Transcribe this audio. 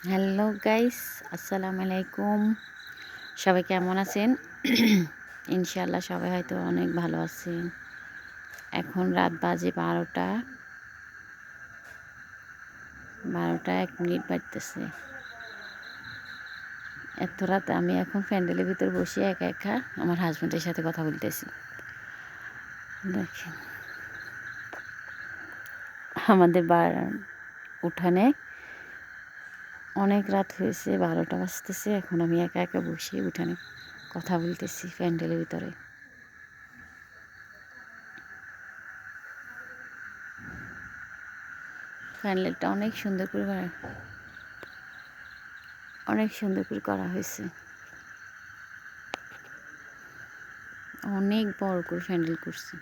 Hello guys, আসসালামু আলাইকুম। সবাই কেমন আছেন? ইনশাআল্লাহ সবাই হয়তো অনেক ভালো আছেন। এখন রাত বাজে ১২টা ১২টা ১ মিনিট বাজতেছে। এত রাতে আমি এখন প্যান্ডেলের ভিতর বসে একা একা আমার হাজবেন্ডের সাথে কথা বলতেছি। দেখেন আমাদের উঠানে অনেক রাত হয়েছে, ১২টা বাজতেছে। এখন আমি একা একা বসে উঠানে কথা বলতেছি প্যান্ডেলের ভিতরে। প্যান্ডেলটা অনেক সুন্দর করে করা হয়েছে। অনেক বড় করে প্যান্ডেল করছে।